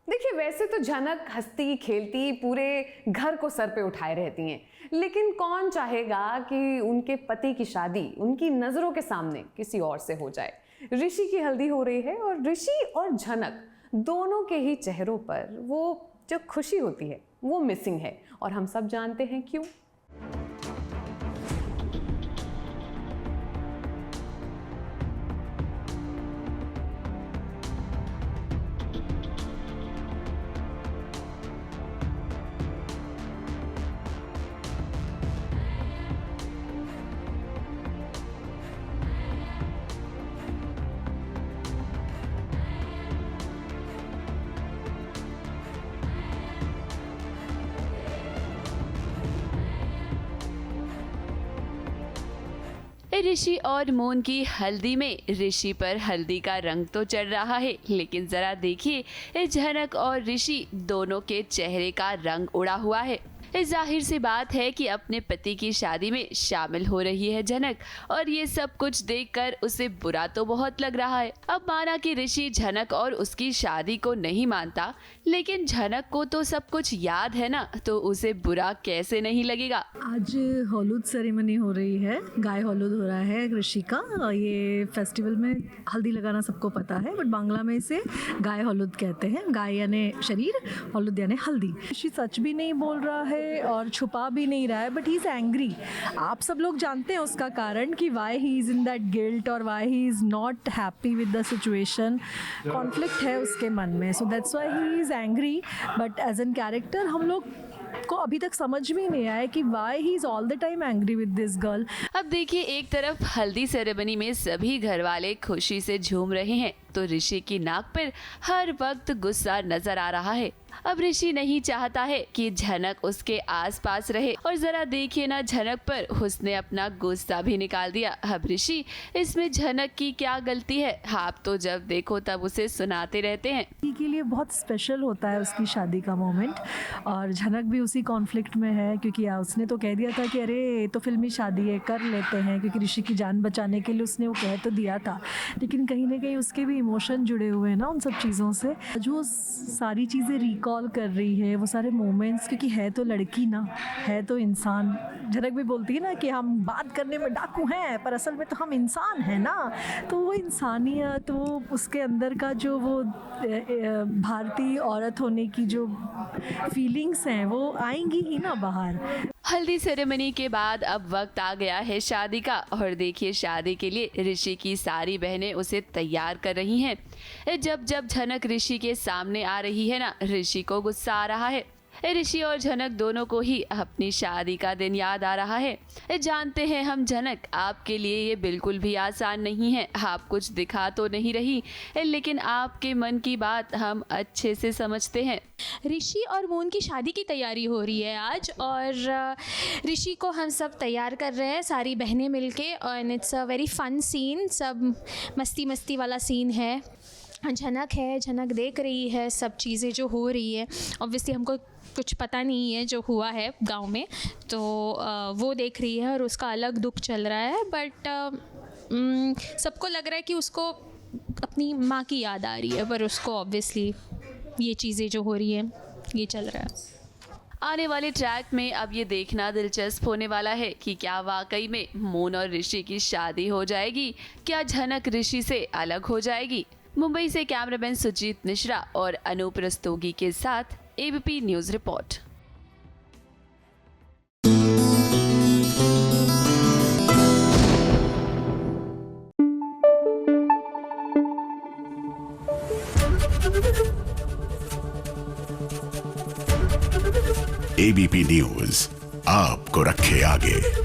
देखिए, वैसे तो झनक हंसती खेलती पूरे घर को सर पे उठाए रहती हैं, लेकिन कौन चाहेगा कि उनके पति की शादी उनकी नजरों के सामने किसी और से हो जाए। ऋषि की हल्दी हो रही है और ऋषि और झनक दोनों के ही चेहरों पर वो जो खुशी होती है वो मिसिंग है, और हम सब जानते हैं क्यों। ऋषि और मून की हल्दी में ऋषि पर हल्दी का रंग तो चढ़ रहा है, लेकिन जरा देखिए झनक और ऋषि दोनों के चेहरे का रंग उड़ा हुआ है। जाहिर सी बात है कि अपने पति की शादी में शामिल हो रही है झनक, और ये सब कुछ देखकर उसे बुरा तो बहुत लग रहा है। अब माना कि ऋषि झनक और उसकी शादी को नहीं मानता, लेकिन झनक को तो सब कुछ याद है ना, तो उसे बुरा कैसे नहीं लगेगा। आज हॉलूद सेरेमनी हो रही है, गाय हॉलूद हो रहा है ऋषि का। ये फेस्टिवल में हल्दी लगाना सबको पता है, बट बांग्ला में इसे गाय हॉलूद कहते हैं। गाय यानी शरीर, हॉलूद यानी हल्दी। ऋषि सच भी नहीं बोल रहा है और छुपा भी नहीं रहा है, बट ही इज एंग्री। आप सब लोग जानते हैं उसका कारण कि why he is in that guilt और why he is not happy with the situation. Conflict है उसके मन में, so that's why he is angry. But as an character हम लोग को अभी तक समझ में नहीं आया कि why he is all the time angry with this girl. अब देखिए, एक तरफ हल्दी सेरेमनी में सभी घर वाले खुशी से झूम रहे हैं, तो ऋषि की नाक पर हर वक्त गुस्सा नजर आ रहा है। अब ऋषि नहीं चाहता है कि झनक उसके आसपास रहे, और जरा देखिए ना, झनक पर उसने अपना गुस्सा भी निकाल दिया। अब ऋषि, इसमें झनक की क्या गलती है? आप तो जब देखो तब उसे सुनाते रहते हैं। के लिए बहुत स्पेशल होता है उसकी शादी का मोमेंट, और झनक भी उसी कॉन्फ्लिक्ट में है, क्योंकि उसने तो कह दिया था कि अरे तो फिल्मी शादी है, कर लेते हैं, क्योंकि ऋषि की जान बचाने के लिए उसने वो कह तो दिया था, लेकिन कहीं ना कहीं उसके भी इमोशन जुड़े हुए हैं ना उन सब चीज़ों से। जो सारी चीज़ें रिकॉल कर रही है, वो सारे मोमेंट्स, क्योंकि है तो लड़की ना, है तो इंसान। झनक भी बोलती है ना कि हम बात करने में डाकू हैं, पर असल में तो हम इंसान हैं ना। तो वो इंसानियत, वो उसके अंदर का जो वो भारतीय औरत होने की जो फीलिंग्स हैं वो आएंगी ही ना बाहर। हल्दी सेरेमनी के बाद अब वक्त आ गया है शादी का, और देखिए शादी के लिए ऋषि की सारी बहनें उसे तैयार कर रही हैं। जब जब झनक ऋषि के सामने आ रही है ना, ऋषि को गुस्सा आ रहा है। ऋषि और झनक दोनों को ही अपनी शादी का दिन याद आ रहा है। जानते हैं हम झनक, आपके लिए ये बिल्कुल भी आसान नहीं है। आप कुछ दिखा तो नहीं रही, लेकिन आपके मन की बात हम अच्छे से समझते हैं। ऋषि और मून की शादी की तैयारी हो रही है आज, और ऋषि को हम सब तैयार कर रहे हैं, सारी बहनें मिलके, और it's a very fun scene. सब मस्ती मस्ती वाला सीन है। झनक है, झनक देख रही है सब चीज़ें जो हो रही है। ऑब्वियसली हमको कुछ पता नहीं है जो हुआ है गांव में, तो वो देख रही है और उसका अलग दुख चल रहा है। बट सबको लग रहा है कि उसको अपनी माँ की याद आ रही है, पर उसको ऑब्वियसली ये चीज़ें जो हो रही है ये चल रहा है। आने वाले ट्रैक में अब ये देखना दिलचस्प होने वाला है कि क्या वाकई में मून और ऋषि की शादी हो जाएगी, क्या झनक ऋषि से अलग हो जाएगी। मुंबई से कैमरामैन सुजीत मिश्रा और अनूप रस्तोगी के साथ ABP news report. ABP news आपको रखे आगे।